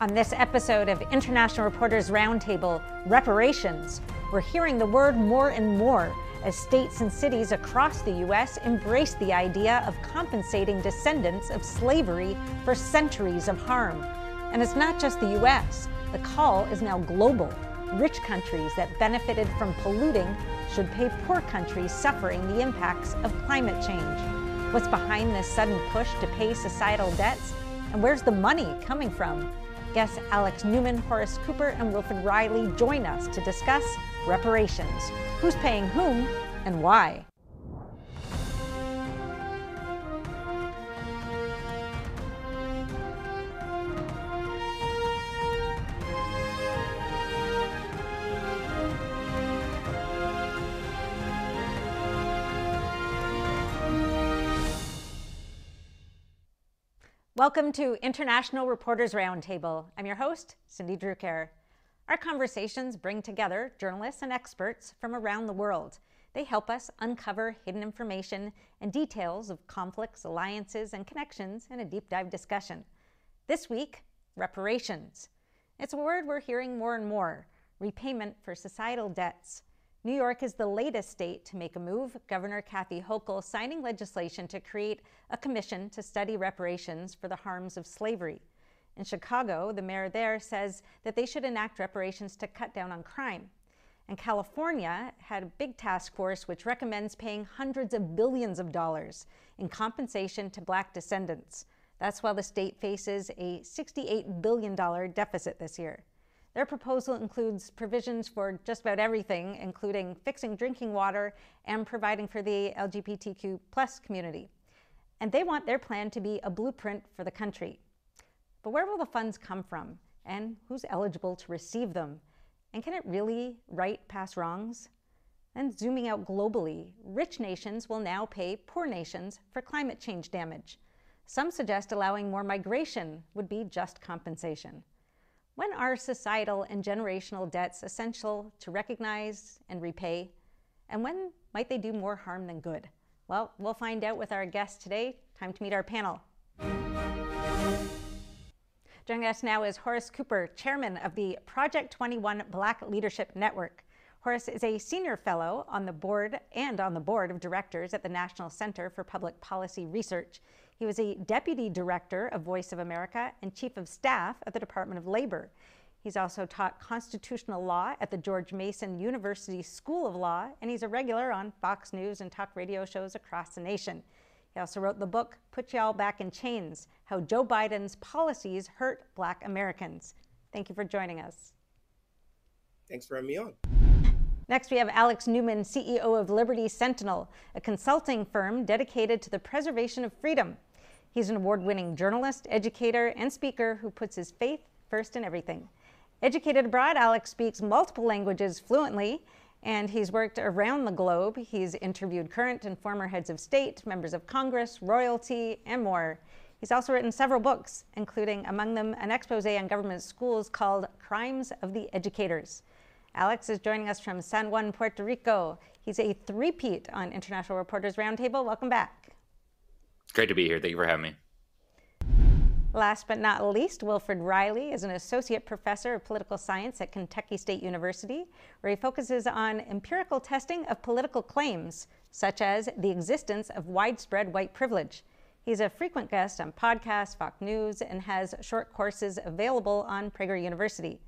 On this episode of International Reporters Roundtable, Reparations, we're hearing the word more and more as states and cities across the U.S. embrace the idea of compensating descendants of slavery for centuries of harm. And it's not just the U.S. The call is now global. Rich countries that benefited from polluting should pay poor countries suffering the impacts of climate change. What's behind this sudden push to pay societal debts? And where's the money coming from? Guests Alex Newman, Horace Cooper, and Wilfred Riley join us to discuss reparations. Who's paying whom and why? Welcome to International Reporters Roundtable. I'm your host, Cindy Drucker. Our conversations bring together journalists and experts from around the world. They help us uncover hidden information and details of conflicts, alliances, and connections in a deep dive discussion. This week, reparations. It's a word we're hearing more and more, repayment for societal debts. New York is the latest state to make a move, Governor Kathy Hochul signing legislation to create a commission to study reparations for the harms of slavery. In Chicago, the mayor there says that they should enact reparations to cut down on crime. And California had a big task force which recommends paying hundreds of billions of dollars in compensation to Black descendants. That's while the state faces a $68 billion deficit this year. Their proposal includes provisions for just about everything, including fixing drinking water and providing for the LGBTQ+ community. And they want their plan to be a blueprint for the country. But where will the funds come from? And who's eligible to receive them? And can it really right past wrongs? And zooming out globally, rich nations will now pay poor nations for climate change damage. Some suggest allowing more migration would be just compensation. When are societal and generational debts essential to recognize and repay? And when might they do more harm than good? Well, we'll find out with our guest today. Time to meet our panel. Joining us now is Horace Cooper, chairman of the Project 21 Black Leadership Network. Horace is a senior fellow on the board of directors at the National Center for Public Policy Research. He was a deputy director of Voice of America and chief of staff at the Department of Labor. He's also taught constitutional law at the George Mason University School of Law, and he's a regular on Fox News and talk radio shows across the nation. He also wrote the book, Put Y'all Back in Chains, How Joe Biden's Policies Hurt Black Americans. Thank you for joining us. Thanks for having me on. Next, we have Alex Newman, CEO of Liberty Sentinel, a consulting firm dedicated to the preservation of freedom. He's an award-winning journalist, educator, and speaker who puts his faith first in everything. Educated abroad, Alex speaks multiple languages fluently, and he's worked around the globe. He's interviewed current and former heads of state, members of Congress, royalty, and more. He's also written several books, including among them an expose on government schools called Crimes of the Educators. Alex is joining us from San Juan, Puerto Rico. He's a three-peat on International Reporters Roundtable. Welcome back. Great to be here. Thank you for having me. Last but not least, Wilfred Riley is an associate professor of political science at Kentucky State University, where he focuses on empirical testing of political claims, such as the existence of widespread white privilege. He's a frequent guest on podcasts, Fox News, and has short courses available on Prager University.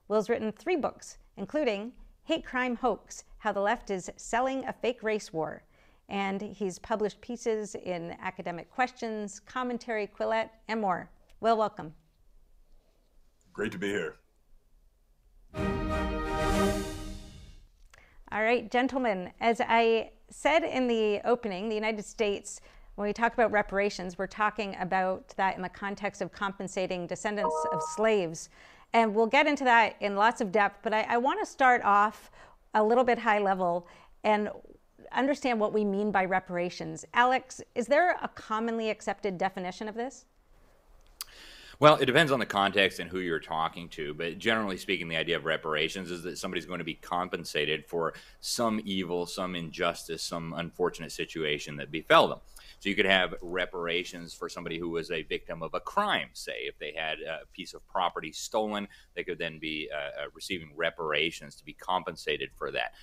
Will's written 3 books, including Hate Crime Hoax, How the Left is Selling a Fake Race War. And he's published pieces in Academic Questions, Commentary, Quillette, and more. Will, welcome. Great to be here. All right, gentlemen, as I said in the opening, the United States, when we talk about reparations, we're talking about that in the context of compensating descendants of slaves. And we'll get into that in lots of depth, but I want to start off a little bit high level and understand what we mean by reparations. Alex, is there a commonly accepted definition of this? Well, it depends on the context and who you're talking to, but generally speaking, the idea of reparations is that somebody's going to be compensated for some evil, some injustice, some unfortunate situation that befell them. So you could have reparations for somebody who was a victim of a crime, say, if they had a piece of property stolen, they could then be receiving reparations to be compensated for that.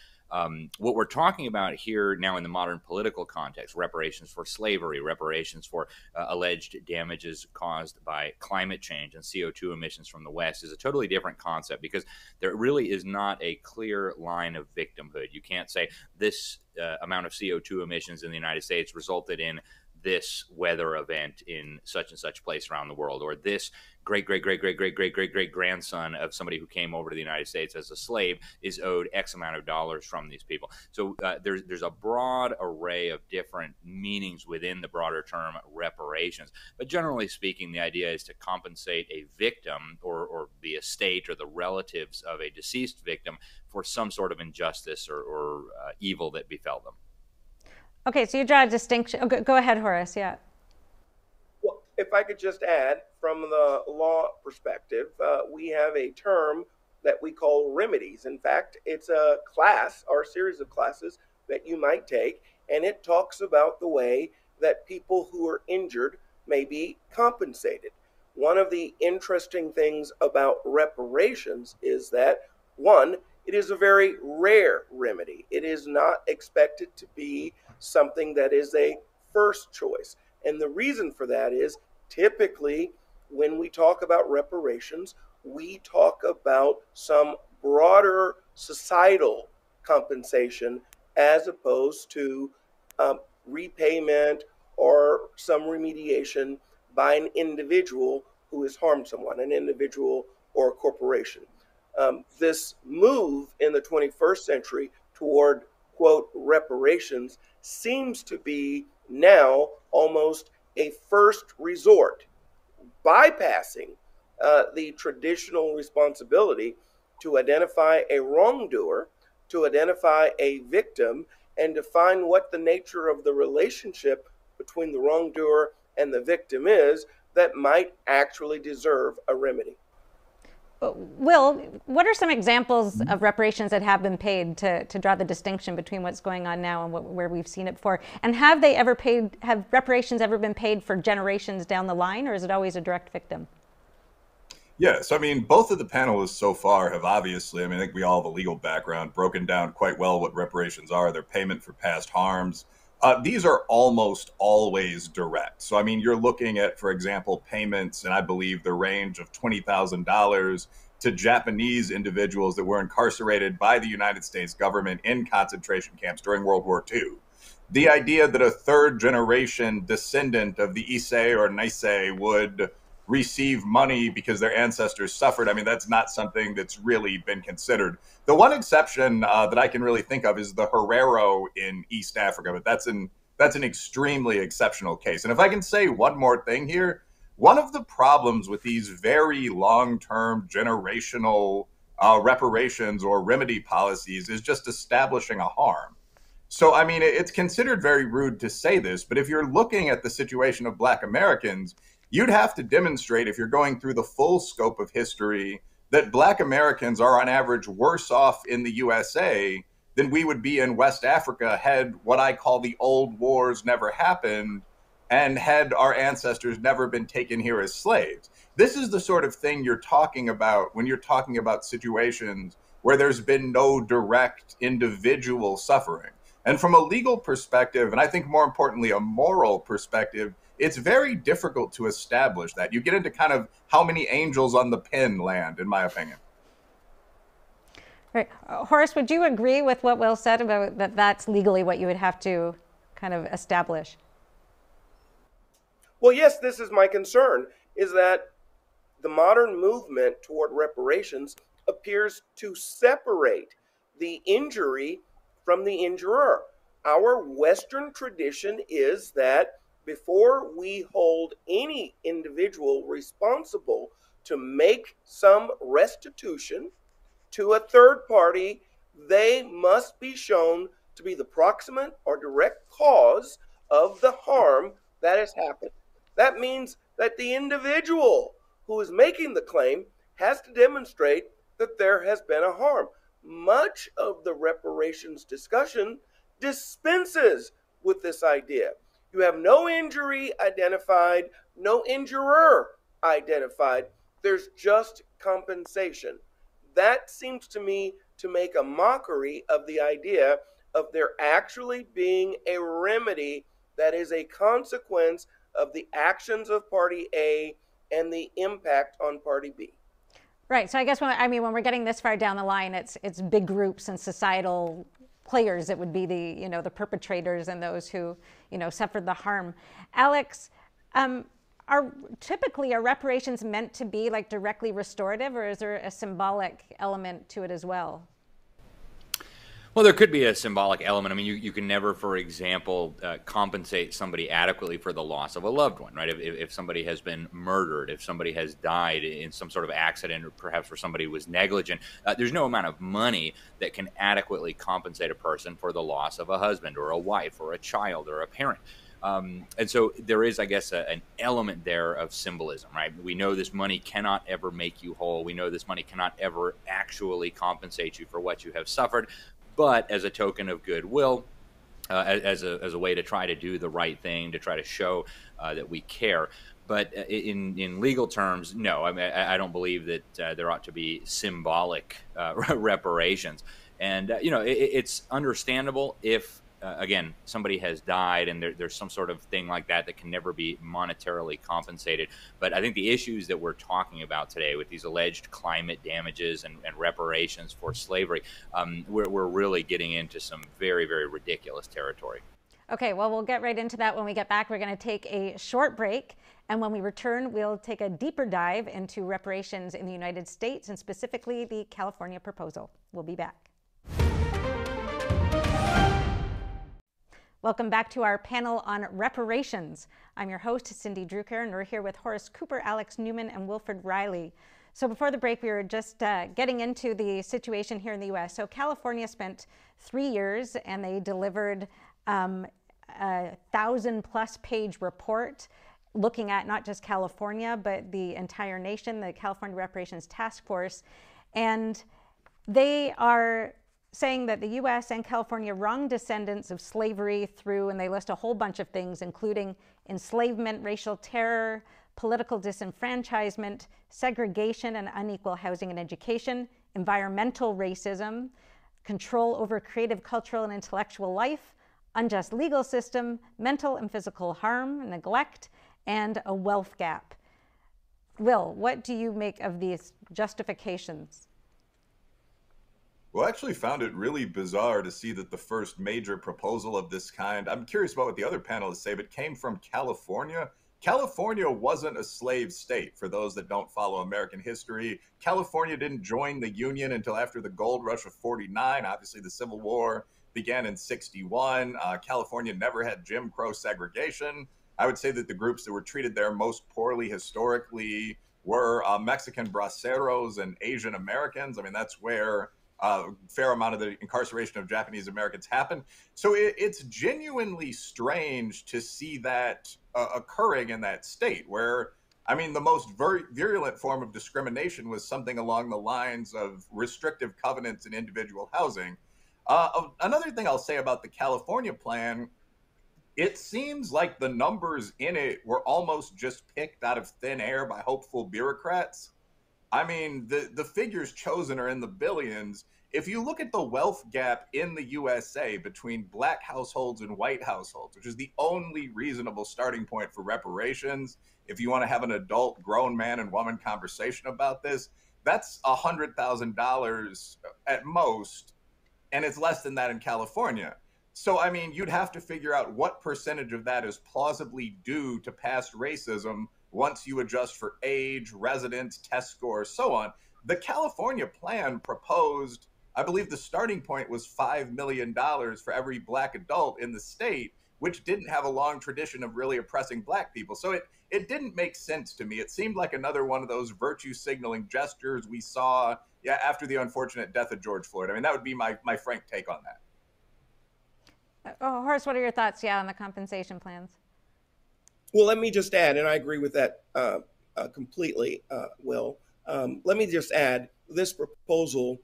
What we're talking about here now in the modern political context, reparations for slavery, reparations for alleged damages caused by climate change and CO2 emissions from the West, is a totally different concept, because there really is not a clear line of victimhood. You can't say this amount of CO2 emissions in the United States resulted in this weather event in such and such place around the world, or this great grandson of somebody who came over to the United States as a slave is owed X amount of dollars from these people. So there's a broad array of different meanings within the broader term reparations. But generally speaking, the idea is to compensate a victim or the estate or the relatives of a deceased victim for some sort of injustice or evil that befell them. Okay, so you draw a distinction. Oh, go ahead, Horace. Yeah. Well, if I could just add, from the law perspective, we have a term that we call remedies. In fact, it's a class or a series of classes that you might take, and it talks about the way that people who are injured may be compensated. One of the interesting things about reparations is that, one, it is a very rare remedy. It is not expected to be something that is a first choice. And the reason for that is, typically when we talk about reparations, we talk about some broader societal compensation as opposed to repayment or some remediation by an individual who has harmed someone, an individual or a corporation. This move in the 21st century toward, quote, reparations seems to be now almost a first resort, bypassing the traditional responsibility to identify a wrongdoer, to identify a victim, and to find what the nature of the relationship between the wrongdoer and the victim is that might actually deserve a remedy. Will, what are some examples of reparations that have been paid to draw the distinction between what's going on now and where we've seen it before? And have reparations ever been paid for generations down the line, or is it always a direct victim? Yes, I mean, both of the panelists so far have obviously, I think we all have a legal background, broken down quite well what reparations are. They're payment for past harms. These are almost always direct. So, you're looking at, for example, payments, and I believe the range of $20,000 to Japanese individuals that were incarcerated by the United States government in concentration camps during World War II. The idea that a third generation descendant of the Issei or Nisei would receive money because their ancestors suffered, that's not something that's really been considered. The one exception that I can really think of is the Herero in East Africa, but that's an extremely exceptional case. And if I can say one more thing here, one of the problems with these very long-term generational reparations or remedy policies is just establishing a harm. So, it's considered very rude to say this, but if you're looking at the situation of Black Americans, you'd have to demonstrate, if you're going through the full scope of history, that Black Americans are on average worse off in the USA than we would be in West Africa had what I call the old wars never happened and had our ancestors never been taken here as slaves. This is the sort of thing you're talking about when you're talking about situations where there's been no direct individual suffering. And from a legal perspective, and I think more importantly, a moral perspective, it's very difficult to establish that. You get into kind of how many angels on the pin land, in my opinion. Right. Horace, would you agree with what Will said about that that's legally what you would have to kind of establish? Well, yes, this is my concern, is that the modern movement toward reparations appears to separate the injury from the injurer. Our Western tradition is that before we hold any individual responsible to make some restitution to a third party, they must be shown to be the proximate or direct cause of the harm that has happened. That means that the individual who is making the claim has to demonstrate that there has been a harm. Much of the reparations discussion dispenses with this idea. You have no injury identified, no injurer identified. There's just compensation. That seems to me to make a mockery of the idea of there actually being a remedy that is a consequence of the actions of Party A and the impact on Party B. Right. So I guess when we're getting this far down the line, it's big groups and societal players that would be the perpetrators and those who suffered the harm. Alex, are reparations meant to be like directly restorative, or is there a symbolic element to it as well? Well, there could be a symbolic element. I mean, you can never, for example, compensate somebody adequately for the loss of a loved one, right? If somebody has been murdered, if somebody has died in some sort of accident, or perhaps where somebody was negligent, there's no amount of money that can adequately compensate a person for the loss of a husband or a wife or a child or a parent. And so there is, I guess, an element there of symbolism, right? We know this money cannot ever make you whole. We know this money cannot ever actually compensate you for what you have suffered. But as a token of goodwill, as a way to try to do the right thing, to try to show that we care. But in legal terms, no. I mean, I don't believe that there ought to be symbolic reparations. And it's understandable if again, somebody has died and there's some sort of thing like that can never be monetarily compensated. But I think the issues that we're talking about today with these alleged climate damages and reparations for slavery, we're really getting into some very, very ridiculous territory. Okay, well, we'll get right into that when we get back. We're going to take a short break. And when we return, we'll take a deeper dive into reparations in the United States and specifically the California proposal. We'll be back. Welcome back to our panel on reparations. I'm your host, Cindy Drucker, and we're here with Horace Cooper, Alex Newman, and Wilfred Riley. So before the break, we were just getting into the situation here in the U.S. So California spent 3 years, and they delivered a 1,000-plus page report looking at not just California, but the entire nation, the California Reparations Task Force. And they are saying that the U.S. and California wronged descendants of slavery through, and they list a whole bunch of things, including enslavement, racial terror, political disenfranchisement, segregation and unequal housing and education, environmental racism, control over creative, cultural, and intellectual life, unjust legal system, mental and physical harm, neglect, and a wealth gap. Will, what do you make of these justifications? Well, I actually found it really bizarre to see that the first major proposal of this kind, I'm curious about what the other panelists say, but came from California. California wasn't a slave state, for those that don't follow American history. California didn't join the Union until after the gold rush of '49. Obviously, the Civil War began in '61. California never had Jim Crow segregation. I would say that the groups that were treated there most poorly historically were Mexican braceros and Asian Americans. I mean, that's where a fair amount of the incarceration of Japanese Americans happened. So it's genuinely strange to see that occurring in that state where, I mean, the most virulent form of discrimination was something along the lines of restrictive covenants in individual housing. Another thing I'll say about the California plan, it seems like the numbers in it were almost just picked out of thin air by hopeful bureaucrats. I mean, the figures chosen are in the billions. If you look at the wealth gap in the USA between black households and white households, which is the only reasonable starting point for reparations, if you want to have an adult grown man and woman conversation about this, that's $100,000 at most, and it's less than that in California. So, I mean, you'd have to figure out what percentage of that is plausibly due to past racism once you adjust for age, residence, test scores, so on. The California plan proposed, I believe the starting point was $5 million for every black adult in the state, which didn't have a long tradition of really oppressing black people. So it didn't make sense to me. It seemed like another one of those virtue signaling gestures we saw after the unfortunate death of George Floyd. I mean, that would be my frank take on that. Horace, what are your thoughts, on the compensation plans? Well, let me just add, and I agree with that completely, Will. Let me just add, this proposal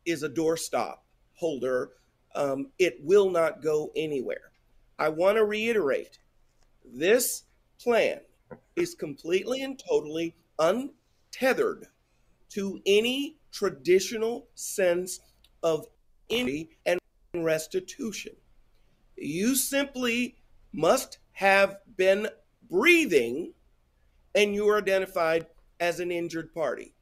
is a doorstop holder. It will not go anywhere. I want to reiterate, This plan is completely and totally untethered to any traditional sense of injury and restitution. You simply must have been breathing and you are identified as an injured party.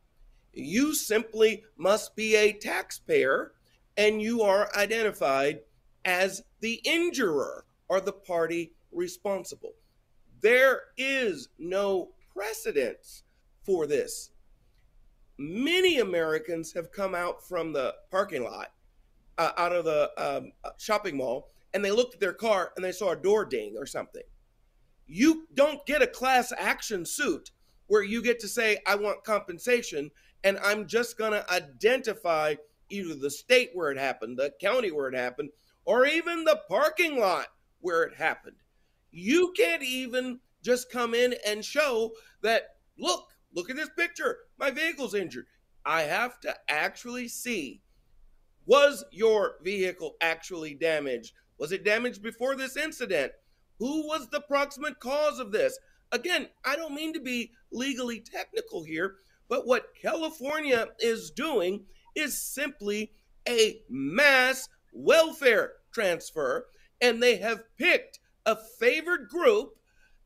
You simply must be a taxpayer and you are identified as the injurer or the party responsible. There is no precedence for this. Many Americans have come out from the parking lot, out of the shopping mall, and they looked at their car and they saw a door ding or something. You don't get a class action suit where you get to say, I want compensation, and I'm just going to identify either the state where it happened, the county where it happened, or even the parking lot where it happened. You can't even just come in and show that, look at this picture. My vehicle's injured. I have to actually see, was your vehicle actually damaged? Was it damaged before this incident? Who was the proximate cause of this? Again, I don't mean to be legally technical here, but what California is doing is simply a mass welfare transfer, and they have picked a favored group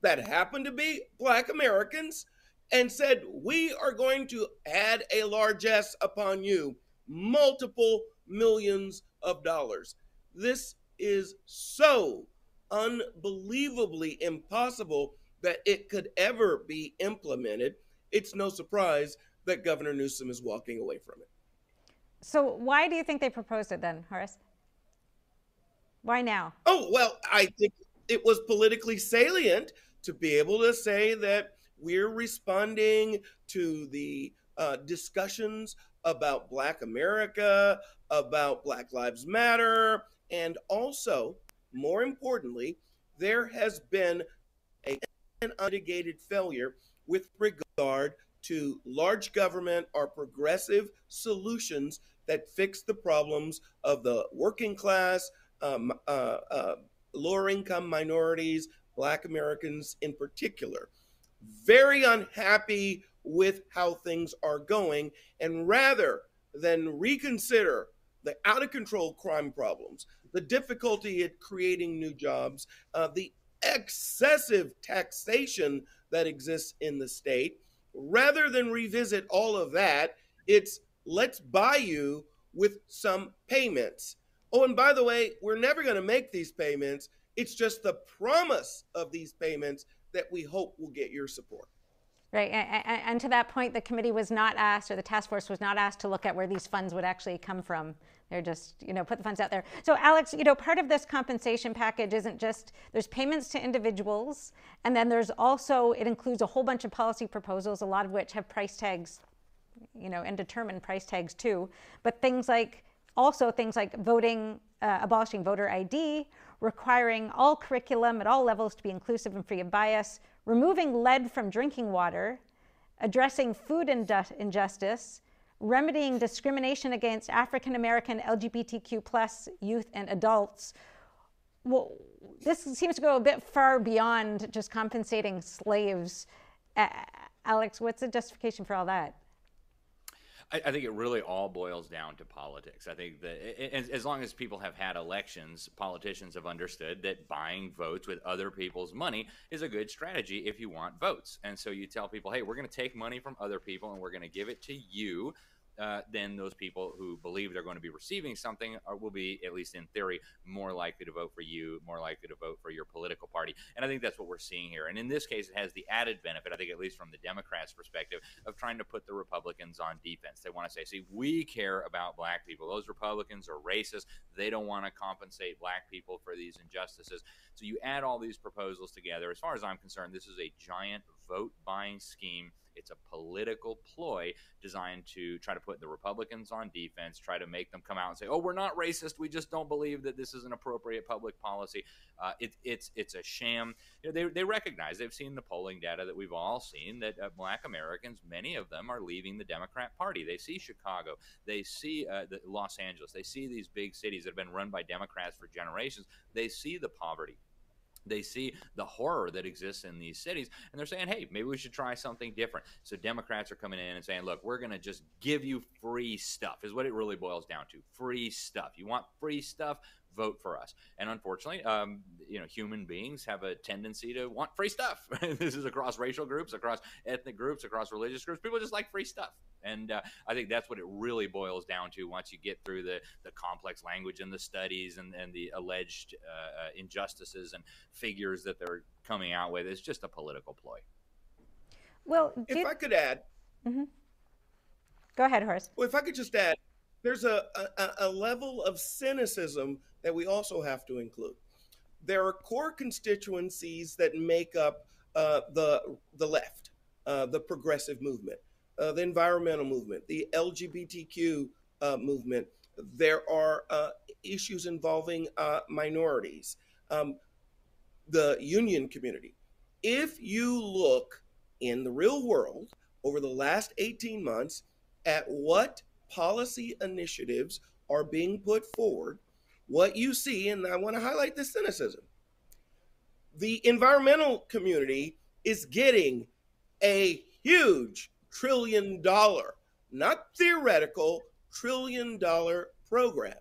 that happen to be Black Americans and said, we are going to add a largesse upon you, multiple millions of dollars. This is so unbelievably impossible that it could ever be implemented. It's no surprise that Governor Newsom is walking away from it. So why do you think they proposed it then, Horace? Why now? Oh, well, I think it was politically salient to be able to say that we're responding to the discussions about Black America, about Black Lives Matter, and also, more importantly, there has been an unmitigated failure with regard to large government or progressive solutions that fix the problems of the working class, lower income minorities, Black Americans in particular. Very unhappy with how things are going, and rather than reconsider the out of control crime problems, the difficulty at creating new jobs, the excessive taxation that exists in the state, rather than revisit all of that, it's let's buy you with some payments. Oh, and by the way, we're never going to make these payments. It's just the promise of these payments that we hope will get your support. Right, and to that point, the committee was not asked, or the task force was not asked to look at where these funds would actually come from. They're just, put the funds out there. So Alex, part of this compensation package isn't just, there's payments to individuals, and then there's also, it includes a whole bunch of policy proposals, a lot of which have price tags, and determined price tags too. But things like voting, abolishing voter ID, requiring all curriculum at all levels to be inclusive and free of bias, removing lead from drinking water, addressing food injustice, remedying discrimination against African American LGBTQ+ youth and adults. Well, this seems to go a bit far beyond just compensating slaves. Alex, what's the justification for all that? I think it really all boils down to politics. I think that as long as people have had elections, politicians have understood that buying votes with other people's money is a good strategy if you want votes. And so you tell people, hey, we're going to take money from other people and we're going to give it to you. Then those people who believe they're going to be receiving something will be, at least in theory, more likely to vote for you, more likely to vote for your political party. And I think that's what we're seeing here. And in this case, it has the added benefit, I think, at least from the Democrats' perspective, of trying to put the Republicans on defense. They want to say, see, we care about Black people. Those Republicans are racist. They don't want to compensate Black people for these injustices. So you add all these proposals together. As far as I'm concerned, this is a giant vote-buying scheme. It's a political ploy designed to try to put the Republicans on defense, try to make them come out and say, oh, we're not racist. We just don't believe that this is an appropriate public policy. It's a sham. They recognize, they've seen the polling data that we've all seen, that Black Americans, many of them are leaving the Democrat Party. They see Chicago. They see Los Angeles. They see these big cities that have been run by Democrats for generations. They see the poverty. They see the horror that exists in these cities, and they're saying, hey, maybe we should try something different. So Democrats are coming in and saying, look, we're going to just give you free stuff, is what it really boils down to. Free stuff. You want free stuff? Vote for us. And unfortunately, human beings have a tendency to want free stuff. This is across racial groups, across ethnic groups, across religious groups. People just like free stuff. And I think that's what it really boils down to once you get through the complex language and the studies and the alleged injustices and figures that they're coming out with. It's just a political ploy. Well, if I could add. Mm-hmm. Go ahead, Horace. Well, if I could just add, there's a level of cynicism that we also have to include. There are core constituencies that make up the left, the progressive movement, the environmental movement, the LGBTQ movement. There are issues involving minorities, the union community. If you look in the real world over the last 18 months at what policy initiatives are being put forward, what you see, and I want to highlight this cynicism, the environmental community is getting a huge $1 trillion, not theoretical, $1 trillion program.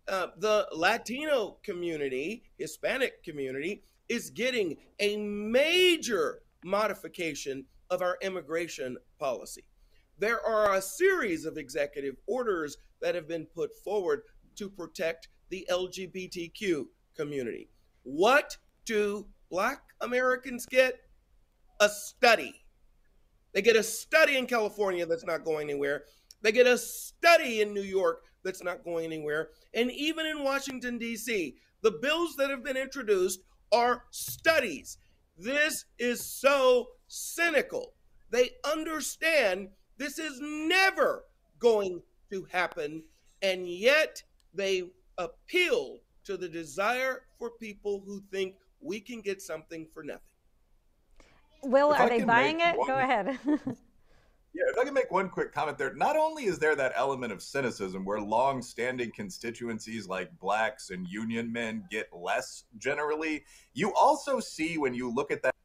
The Latino community, Hispanic community, is getting a major modification of our immigration policy. There are a series of executive orders that have been put forward to protect the LGBTQ community. What do Black Americans get? A study. They get a study in California that's not going anywhere. They get a study in New York that's not going anywhere. And even in Washington, D.C., the bills that have been introduced are studies. This is so cynical. They understand this is never going to happen, and yet they appeal to the desire for people who think we can get something for nothing. Will, are they buying it? Go ahead. Yeah, if I can make one quick comment there. Not only is there that element of cynicism where long-standing constituencies like blacks and union men get less generally, you also see when you look at that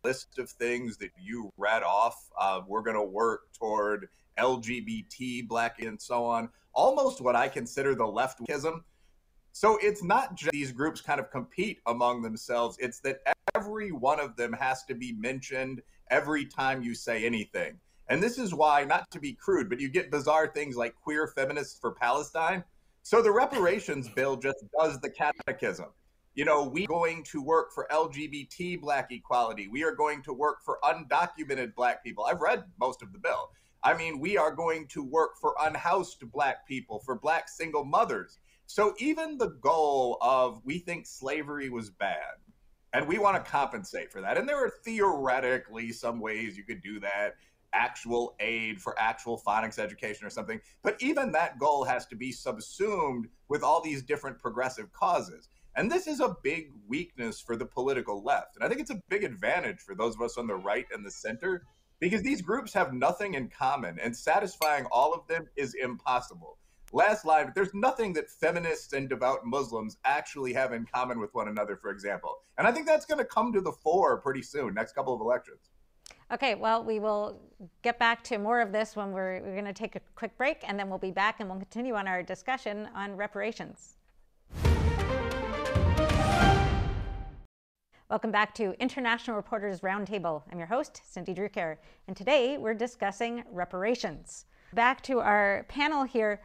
list of things that you read off, we're going to work toward LGBT, black, and so on, almost what I consider the leftism. So it's not just these groups kind of compete among themselves. It's that every one of them has to be mentioned every time you say anything. And this is why, not to be crude, but you get bizarre things like queer feminists for Palestine. So the reparations bill just does the catechism. You know, we are going to work for LGBT black equality. We are going to work for undocumented black people. I've read most of the bill. I mean, we are going to work for unhoused black people, for black single mothers. So even the goal of we think slavery was bad and we want to compensate for that. And there are theoretically some ways you could do that, actual aid for actual phonics education or something. But even that goal has to be subsumed with all these different progressive causes. And this is a big weakness for the political left. And I think it's a big advantage for those of us on the right and the center, because these groups have nothing in common, and satisfying all of them is impossible. Last line, but there's nothing that feminists and devout Muslims actually have in common with one another, for example. And I think that's going to come to the fore pretty soon, next couple of elections. Okay, well, we will get back to more of this when we're going to take a quick break, and then we'll be back and we'll continue on our discussion on reparations. Welcome back to International Reporters Roundtable. I'm your host, Cindy Drucker, and today we're discussing reparations. Back to our panel here.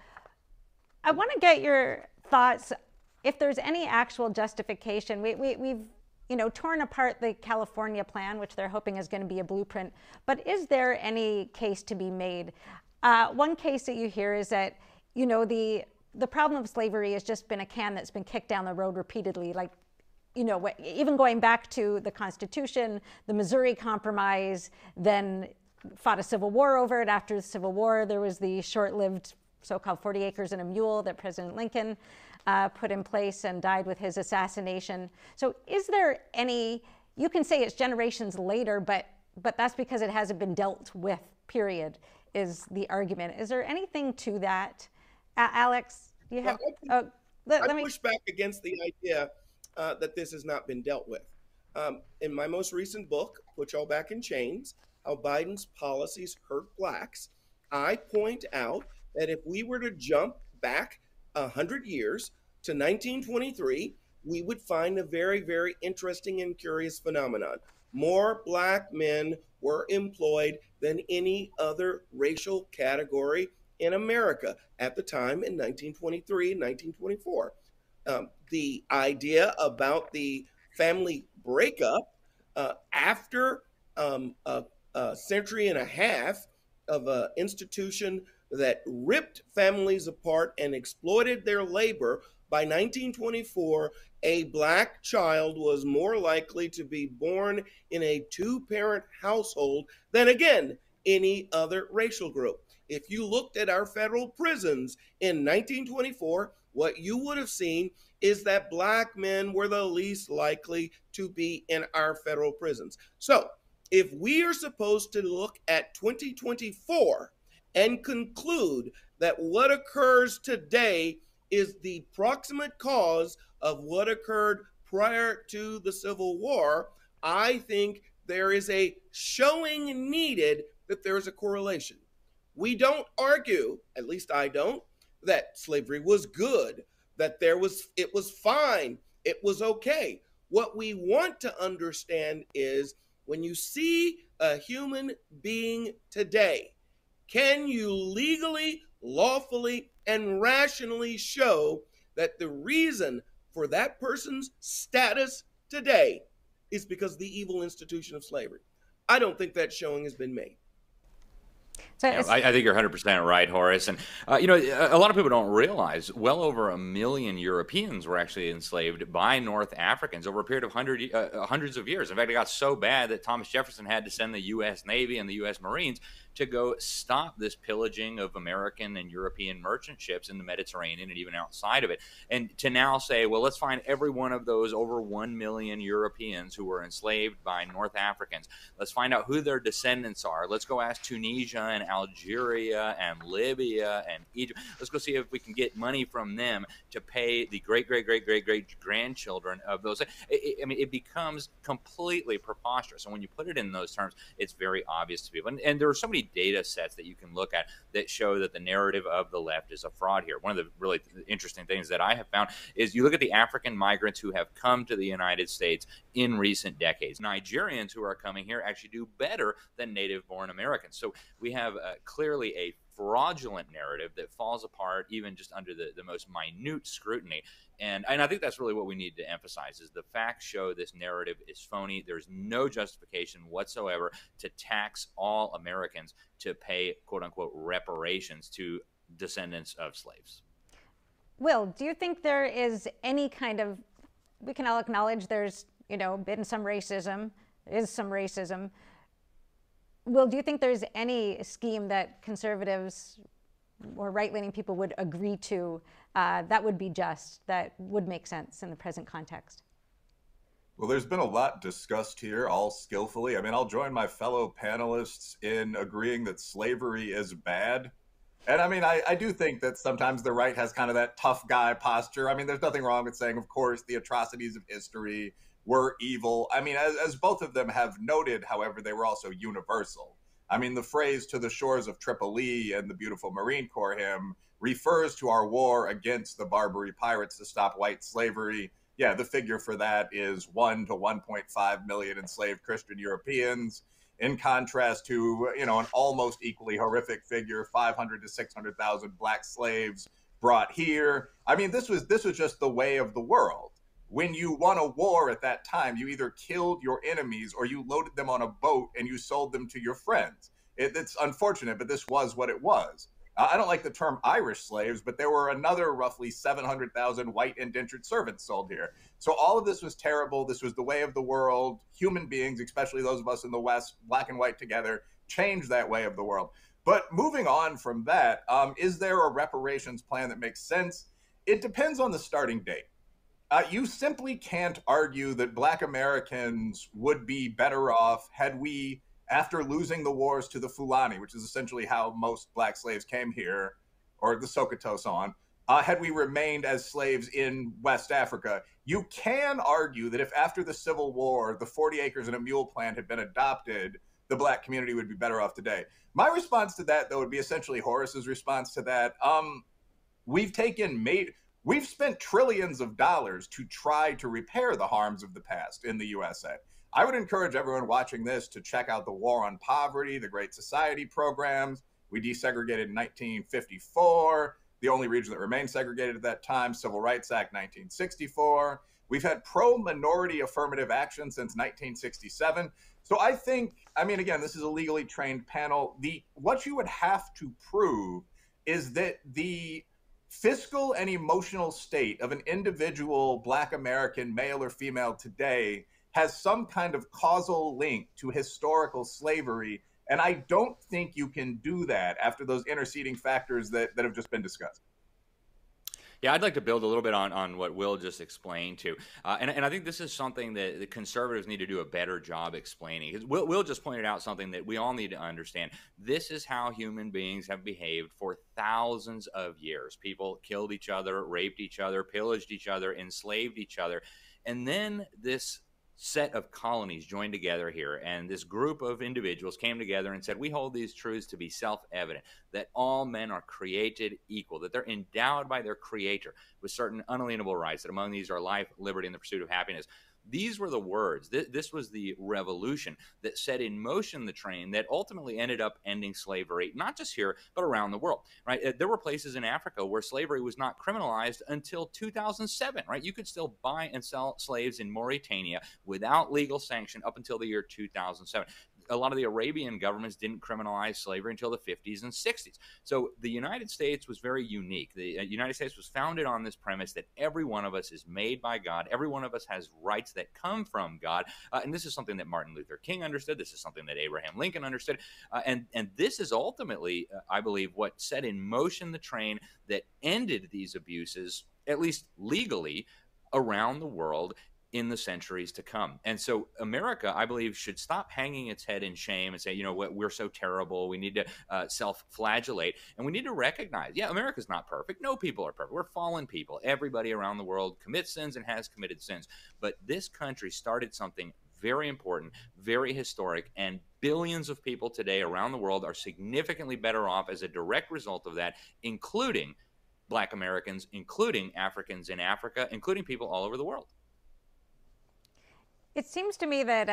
I want to get your thoughts if there's any actual justification. We've torn apart the California plan, which they're hoping is going to be a blueprint, but is there any case to be made? One case that you hear is that, the problem of slavery has just been a can that's been kicked down the road repeatedly, like, even going back to the Constitution, the Missouri Compromise, then fought a civil war over it. After the Civil War, there was the short-lived so-called 40 acres and a mule that President Lincoln put in place and died with his assassination. So is there any, you can say it's generations later, but that's because it hasn't been dealt with, period, is the argument. Is there anything to that? Alex, you have, I push back against the idea that this has not been dealt with. In my most recent book, Put Y'all Back in Chains, How Biden's Policies Hurt Blacks, I point out that if we were to jump back 100 years to 1923, we would find a very, very interesting and curious phenomenon. More black men were employed than any other racial category in America at the time in 1923 and 1924. The idea about the family breakup after a century and a half of an institution that ripped families apart and exploited their labor. By 1924, a black child was more likely to be born in a two-parent household than, again, any other racial group. If you looked at our federal prisons in 1924, what you would have seen is that black men were the least likely to be in our federal prisons. So if we are supposed to look at 2024 and conclude that what occurs today is the proximate cause of what occurred prior to the Civil War, I think there is a showing needed that there is a correlation. We don't argue, at least I don't, that slavery was good, that it was fine, it was okay. What we want to understand is when you see a human being today, can you legally, lawfully, and rationally show that the reason for that person's status today is because of the evil institution of slavery? I don't think that showing has been made. So yeah, I think you're 100% right, Horace. And, a lot of people don't realize well over 1 million Europeans were actually enslaved by North Africans over a period of hundreds of years. In fact, it got so bad that Thomas Jefferson had to send the U.S. Navy and the U.S. Marines to go stop this pillaging of American and European merchant ships in the Mediterranean and even outside of it. And to now say, well, let's find every one of those over 1 million Europeans who were enslaved by North Africans. Let's find out who their descendants are. Let's go ask Tunisia and Algeria and Libya and Egypt. Let's go see if we can get money from them to pay the great-great-great-great-great-grandchildren of those. It becomes completely preposterous. And when you put it in those terms, it's very obvious to people. And there are so many data sets that you can look at that show that the narrative of the left is a fraud here. One of the really interesting things that I have found is you look at the African migrants who have come to the United States in recent decades. Nigerians who are coming here actually do better than native-born Americans. So we have clearly a fraudulent narrative that falls apart even just under the most minute scrutiny. And I think that's really what we need to emphasize is the facts show this narrative is phony. There's no justification whatsoever to tax all Americans to pay, quote unquote, reparations to descendants of slaves. Will, do you think there is any kind of, we can all acknowledge there's, been some racism, is some racism. Will, do you think there's any scheme that conservatives or right-leaning people would agree to that would be just, that would make sense in the present context? Well, there's been a lot discussed here, all skillfully. I'll join my fellow panelists in agreeing that slavery is bad. And I do think that sometimes the right has kind of that tough guy posture. There's nothing wrong with saying, of course, the atrocities of history were evil. As both of them have noted, however, they were also universal. The phrase "to the shores of Tripoli" and the beautiful Marine Corps hymn refers to our war against the Barbary pirates to stop white slavery. Yeah, the figure for that is 1 to 1.5 million enslaved Christian Europeans, in contrast to, an almost equally horrific figure, 500 to 600,000 black slaves brought here. This was just the way of the world. When you won a war at that time, you either killed your enemies or you loaded them on a boat and you sold them to your friends. It's unfortunate, but this was what it was. I don't like the term Irish slaves, but there were another roughly 700,000 white indentured servants sold here. So all of this was terrible. This was the way of the world. Human beings, especially those of us in the West, black and white together, changed that way of the world. But moving on from that, is there a reparations plan that makes sense? It depends on the starting date. You simply can't argue that black Americans would be better off had we, after losing the wars to the Fulani, which is essentially how most black slaves came here, or the Sokoto, so on, had we remained as slaves in West Africa. You can argue that if after the Civil War, the 40 acres and a mule plan had been adopted, the black community would be better off today. My response to that, though, would be essentially Horace's response to that. We've spent trillions of dollars to try to repair the harms of the past in the USA. I would encourage everyone watching this to check out the War on Poverty, the Great Society programs. We desegregated in 1954, the only region that remained segregated at that time, Civil Rights Act 1964. We've had pro-minority affirmative action since 1967. So I think, I mean, again, this is a legally trained panel. What you would have to prove is that the fiscal and emotional state of an individual Black American, male or female today, has some kind of causal link to historical slavery. And I don't think you can do that after those interceding factors that have just been discussed. Yeah, I'd like to build a little bit on what Will just explained too. And I think this is something that the conservatives need to do a better job explaining. Because Will just pointed out something that we all need to understand. This is how human beings have behaved for thousands of years. People killed each other, raped each other, pillaged each other, enslaved each other. And then this set of colonies joined together here, and this group of individuals came together and said, we hold these truths to be self-evident, that all men are created equal, that they're endowed by their creator with certain unalienable rights, that among these are life, liberty, and the pursuit of happiness. These were the words. This was the revolution that set in motion the train that ultimately ended up ending slavery, not just here, but around the world, right? There were places in Africa where slavery was not criminalized until 2007, right? You could still buy and sell slaves in Mauritania without legal sanction up until the year 2007. A lot of the Arabian governments didn't criminalize slavery until the 50s and 60s. So the United States was very unique. The United States was founded on this premise that every one of us is made by God. Every one of us has rights that come from God. And this is something that Martin Luther King understood. This is something that Abraham Lincoln understood. And this is ultimately, I believe, what set in motion the train that ended these abuses, at least legally, around the world in the centuries to come. And so America, I believe, should stop hanging its head in shame and say, you know what, we're so terrible. We need to self-flagellate. And we need to recognize, yeah, America's not perfect. No people are perfect. We're fallen people. Everybody around the world commits sins and has committed sins. But this country started something very important, very historic, and billions of people today around the world are significantly better off as a direct result of that, including Black Americans, including Africans in Africa, including people all over the world. It seems to me that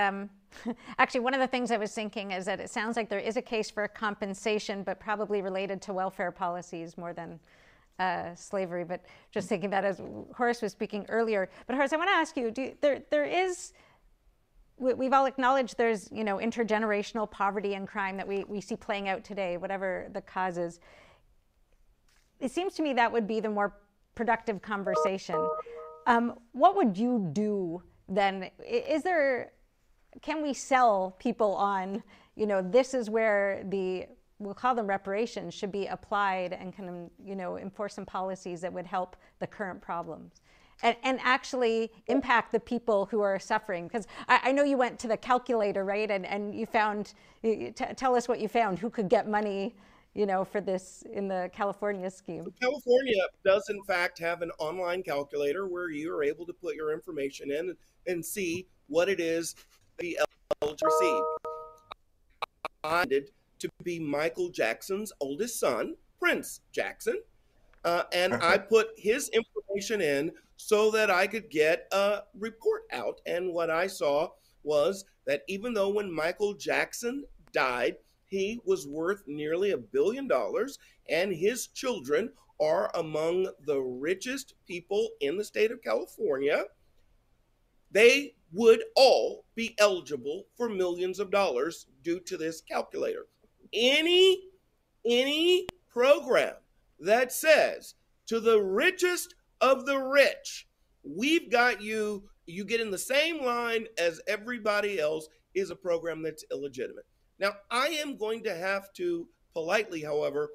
actually one of the things I was thinking is that it sounds like there is a case for compensation, but probably related to welfare policies more than slavery. But just thinking that as Horace was speaking earlier. But Horace, I want to ask you, we've all acknowledged there's, you know, intergenerational poverty and crime that we see playing out today, whatever the cause is. It seems to me that would be the more productive conversation. What would you do then? Can we sell people on, you know, this is where we'll call them reparations, should be applied and can, you know, enforce some policies that would help the current problems and actually impact the people who are suffering? Because I know you went to the calculator, right? And you found, tell us what you found, who could get money, you know, for this in the California scheme. California does in fact have an online calculator where you are able to put your information in and see what it is the eligible to receive. I wanted to be Michael Jackson's oldest son, Prince Jackson, and I put his information in so that I could get a report out. And what I saw was that even though when Michael Jackson died, he was worth nearly $1 billion, and his children are among the richest people in the state of California. They would all be eligible for millions of dollars due to this calculator. Any program that says to the richest of the rich, we've got you, you get in the same line as everybody else, is a program that's illegitimate. Now, I am going to have to politely, however,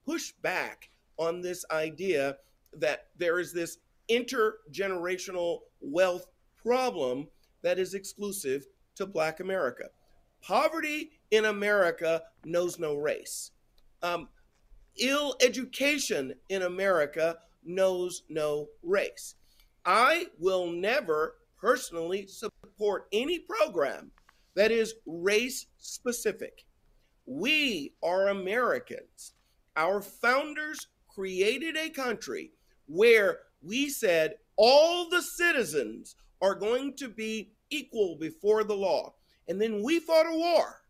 push back on this idea that there is this intergenerational wealth problem that is exclusive to Black America. Poverty in America knows no race. Ill education in America knows no race. I will never personally support any program that is race specific. We are Americans. Our founders created a country where we said all the citizens are going to be equal before the law. And then we fought a war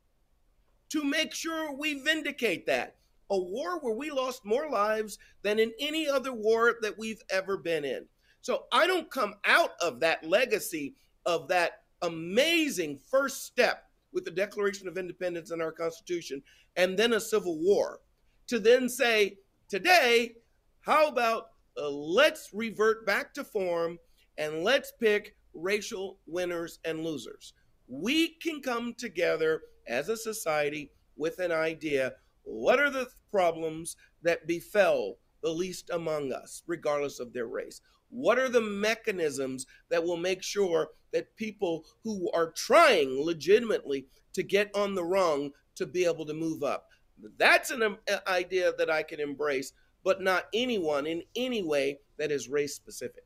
to make sure we vindicate that. A war where we lost more lives than in any other war that we've ever been in. So I don't come out of that legacy of that amazing first step with the Declaration of Independence in our Constitution and then a civil war to then say, today, how about let's revert back to form and let's pick racial winners and losers. We can come together as a society with an idea. What are the problems that befell the least among us, regardless of their race? What are the mechanisms that will make sure that people who are trying legitimately to get on the rung to be able to move up? That's an idea that I can embrace, but not anyone in any way that is race specific.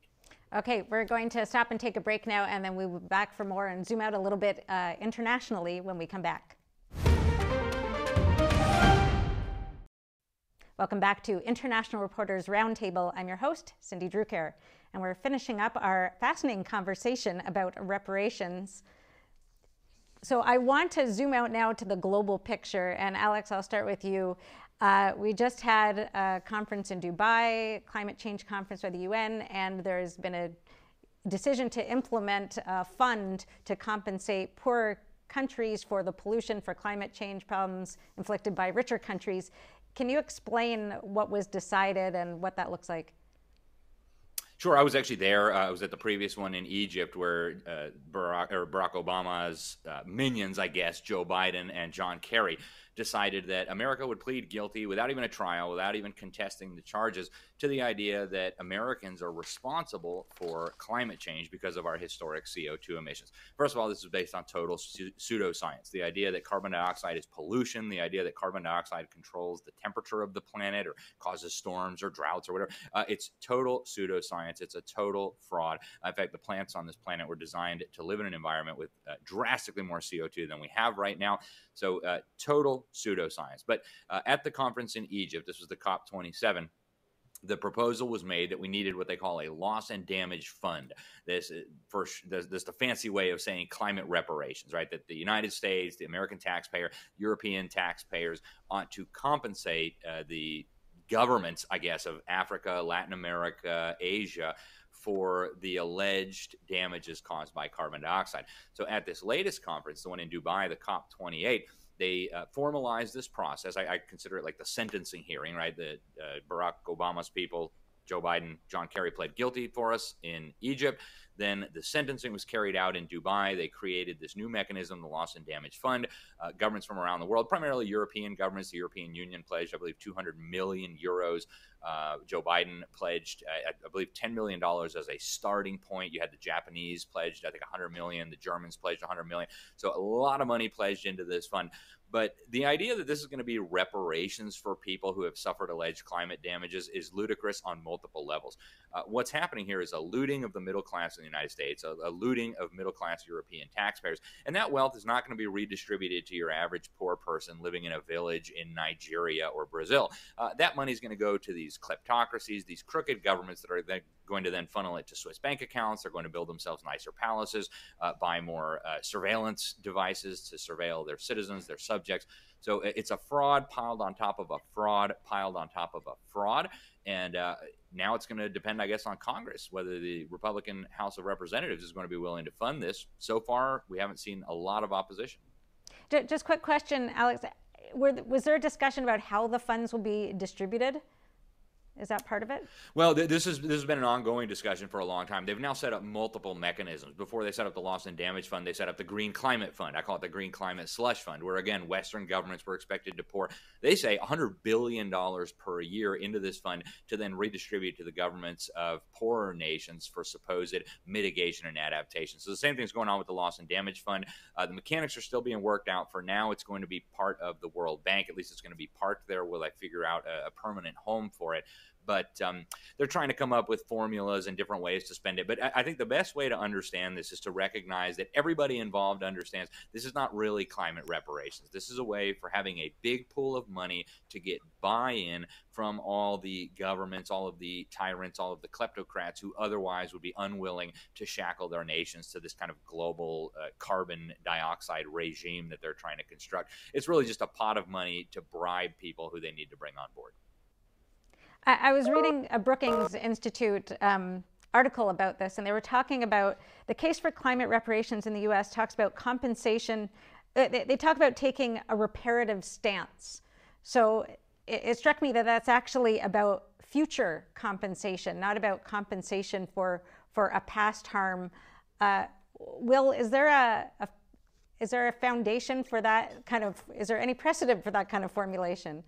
Okay, we're going to stop and take a break now, and then we'll be back for more and zoom out a little bit internationally when we come back. Welcome back to International Reporters Roundtable. I'm your host, Cindy Drucker, and we're finishing up our fascinating conversation about reparations. So I want to zoom out now to the global picture, and Alex, I'll start with you. We just had a conference in Dubai, climate change conference by the UN, and there's been a decision to implement a fund to compensate poor countries for the pollution for climate change problems inflicted by richer countries. Can you explain what was decided and what that looks like? Sure, I was actually there. I was at the previous one in Egypt where Barack Obama's minions, I guess, Joe Biden and John Kerry, decided that America would plead guilty without even a trial, without even contesting the charges, to the idea that Americans are responsible for climate change because of our historic CO2 emissions. First of all, this is based on total pseudoscience. The idea that carbon dioxide is pollution, the idea that carbon dioxide controls the temperature of the planet or causes storms or droughts or whatever, it's total pseudoscience. It's a total fraud. In fact, the plants on this planet were designed to live in an environment with drastically more CO2 than we have right now. So total pseudoscience. But at the conference in Egypt, this was the COP27, the proposal was made that we needed what they call a loss and damage fund. This the fancy way of saying climate reparations, right? That the United States, the American taxpayer, European taxpayers ought to compensate the governments, I guess, of Africa, Latin America, Asia, for the alleged damages caused by carbon dioxide. So at this latest conference, the one in Dubai, the COP28, they formalized this process. I consider it like the sentencing hearing, right? That Barack Obama's people, Joe Biden, John Kerry, pled guilty for us in Egypt. Then the sentencing was carried out in Dubai. They created this new mechanism, the Loss and Damage Fund. Governments from around the world, primarily European governments, the European Union pledged, I believe, 200 million euros. Joe Biden pledged, I believe, $10 million as a starting point. You had the Japanese pledged, I think, 100 million. The Germans pledged 100 million. So a lot of money pledged into this fund. But the idea that this is going to be reparations for people who have suffered alleged climate damages is ludicrous on multiple levels. What's happening here is a looting of the middle class in the United States, a looting of middle-class European taxpayers. And that wealth is not going to be redistributed to your average poor person living in a village in Nigeria or Brazil. That money is going to go to these kleptocracies, these crooked governments that are going to then funnel it to Swiss bank accounts. They're going to build themselves nicer palaces, buy more surveillance devices to surveil their citizens, their subjects. So it's a fraud piled on top of a fraud piled on top of a fraud. And now it's going to depend, I guess, on Congress, whether the Republican House of Representatives is going to be willing to fund this. So far, we haven't seen a lot of opposition. Just quick question, Alex. Was there a discussion about how the funds will be distributed? Is that part of it? Well, this has been an ongoing discussion for a long time. They've now set up multiple mechanisms. Before they set up the Loss and Damage Fund, they set up the Green Climate Fund. I call it the Green Climate Slush Fund, where, again, Western governments were expected to pour, they say, $100 billion per year into this fund to then redistribute to the governments of poorer nations for supposed mitigation and adaptation. So the same thing's going on with the Loss and Damage Fund. The mechanics are still being worked out. For now, it's going to be part of the World Bank. At least it's going to be parked there while I figure out a permanent home for it. But they're trying to come up with formulas and different ways to spend it. But I think the best way to understand this is to recognize that everybody involved understands this is not really climate reparations. This is a way for having a big pool of money to get buy-in from all the governments, all of the tyrants, all of the kleptocrats who otherwise would be unwilling to shackle their nations to this kind of global carbon dioxide regime that they're trying to construct. It's really just a pot of money to bribe people who they need to bring on board. I was reading a Brookings Institute article about this, and they were talking about the case for climate reparations in the U.S. talks about compensation. They talk about taking a reparative stance. So it struck me that that's actually about future compensation, not about compensation for a past harm. Will, is there a foundation for that kind of? Is there any precedent for that kind of formulation?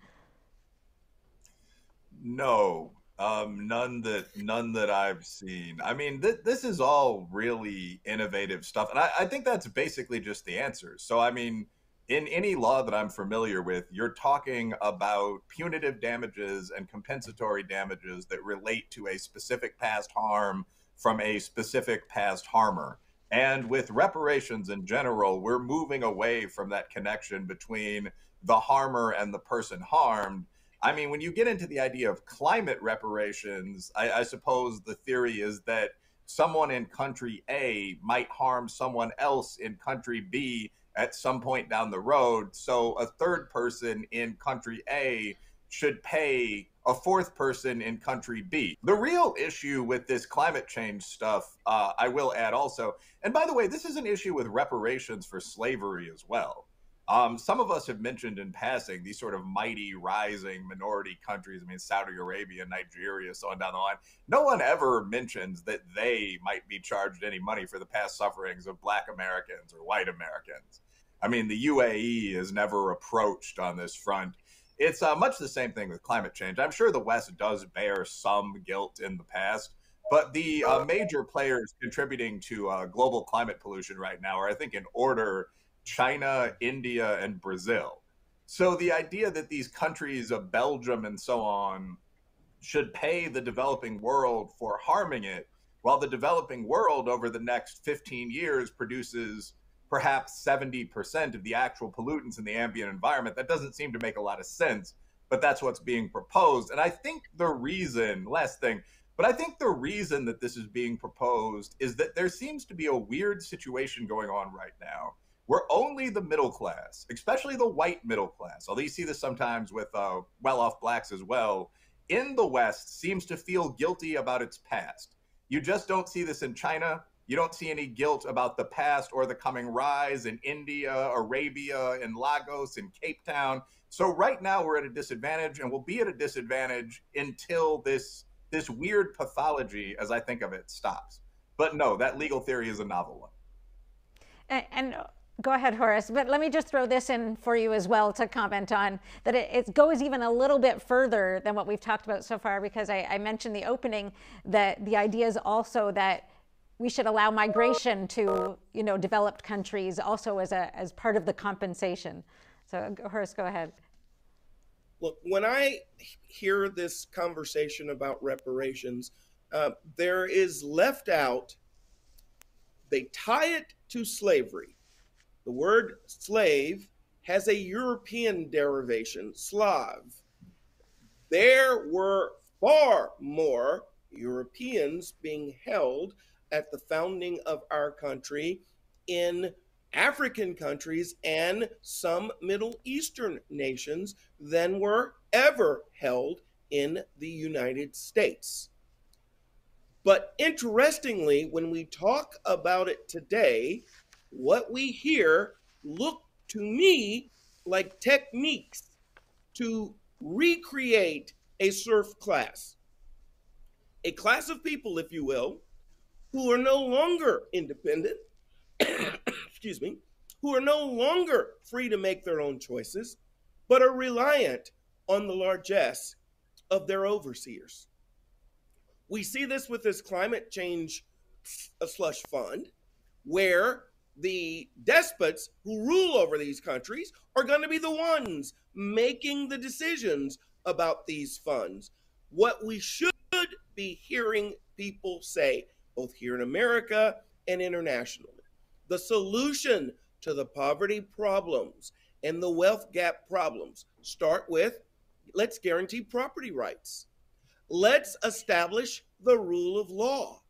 No, none that I've seen. I mean, this is all really innovative stuff, and I think that's basically just the answer. So, I mean, in any law that I'm familiar with, you're talking about punitive damages and compensatory damages that relate to a specific past harm from a specific past harmer. And with reparations in general, we're moving away from that connection between the harmer and the person harmed. I mean, when you get into the idea of climate reparations, I suppose the theory is that someone in country A might harm someone else in country B at some point down the road. So a third person in country A should pay a fourth person in country B. The real issue with this climate change stuff, I will add also, and by the way, this is an issue with reparations for slavery as well. Some of us have mentioned in passing these sort of mighty rising minority countries. I mean, Saudi Arabia, Nigeria, so on down the line. No one ever mentions that they might be charged any money for the past sufferings of Black Americans or white Americans. I mean, the UAE is never approached on this front. It's much the same thing with climate change. I'm sure the West does bear some guilt in the past, but the major players contributing to global climate pollution right now are, I think, in order, China, India, and Brazil. So the idea that these countries of Belgium and so on should pay the developing world for harming it, while the developing world over the next 15 years produces perhaps 70% of the actual pollutants in the ambient environment, that doesn't seem to make a lot of sense, but that's what's being proposed. And I think the reason, last thing, but I think the reason that this is being proposed is that there seems to be a weird situation going on right now where only the middle class, especially the white middle class, although you see this sometimes with well-off blacks as well, in the West seems to feel guilty about its past. You just don't see this in China. You don't see any guilt about the past or the coming rise in India, Arabia, in Lagos, in Cape Town. So right now we're at a disadvantage, and we'll be at a disadvantage until this weird pathology, as I think of it, stops. But no, that legal theory is a novel one. And go ahead, Horace, but let me just throw this in for you as well to comment on that it goes even a little bit further than what we've talked about so far, because I mentioned the opening that the idea is also that we should allow migration to, developed countries also as part of the compensation. So Horace, go ahead. Look, when I hear this conversation about reparations, there is left out, they tie it to slavery. The word slave has a European derivation, Slav. There were far more Europeans being held at the founding of our country in African countries and some Middle Eastern nations than were ever held in the United States. But interestingly, when we talk about it today, what we hear look to me like techniques to recreate a serf class, a class of people, if you will, who are no longer independent, excuse me, who are no longer free to make their own choices, but are reliant on the largesse of their overseers. We see this with this climate change slush fund, where the despots who rule over these countries are going to be the ones making the decisions about these funds. what we should be hearing people say, both here in America and internationally. The solution to the poverty problems and the wealth gap problems start with, let's guarantee property rights. Let's establish the rule of law.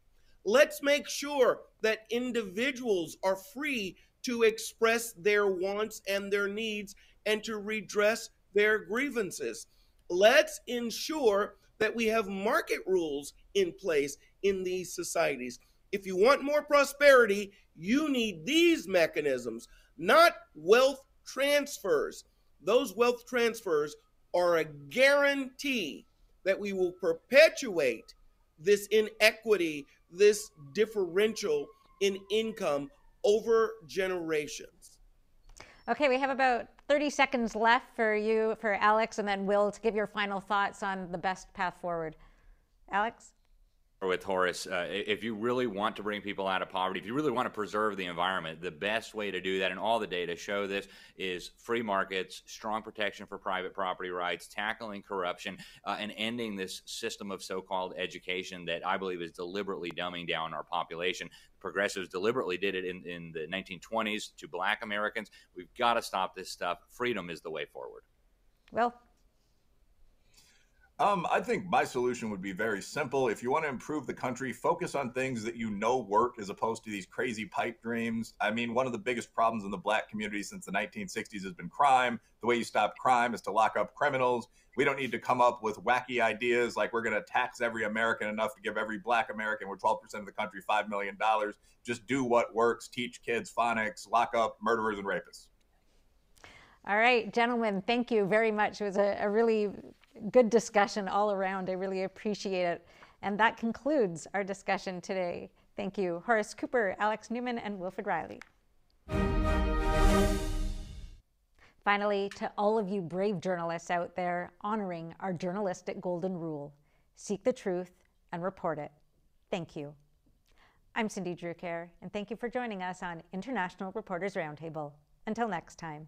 Let's make sure that individuals are free to express their wants and their needs and to redress their grievances. Let's ensure that we have market rules in place in these societies. If you want more prosperity, you need these mechanisms, not wealth transfers. Those wealth transfers are a guarantee that we will perpetuate this inequity, this differential in income over generations. Okay, we have about 30 seconds left for you, for Alex, and then Will, to give your final thoughts on the best path forward. Alex? With Horace, if you really want to bring people out of poverty, if you really want to preserve the environment, the best way to do that, and all the data show this, is free markets, strong protection for private property rights, tackling corruption, and ending this system of so-called education that I believe is deliberately dumbing down our population. Progressives deliberately did it in the 1920s to Black Americans. We've got to stop this stuff. Freedom is the way forward. Will? I think my solution would be very simple. If you want to improve the country, focus on things that you know work as opposed to these crazy pipe dreams. I mean, one of the biggest problems in the Black community since the 1960s has been crime. The way you stop crime is to lock up criminals. We don't need to come up with wacky ideas like we're going to tax every American enough to give every Black American, we're 12% of the country, $5 million. Just do what works, teach kids phonics, lock up murderers and rapists. All right, gentlemen, thank you very much. It was a really good discussion all around. I really appreciate it. And that concludes our discussion today. Thank you, Horace Cooper, Alex Newman, and Wilfred Riley. Finally, to all of you brave journalists out there honoring our journalistic golden rule, seek the truth and report it. Thank you. I'm Cindy Drucker, and thank you for joining us on International Reporters Roundtable. Until next time.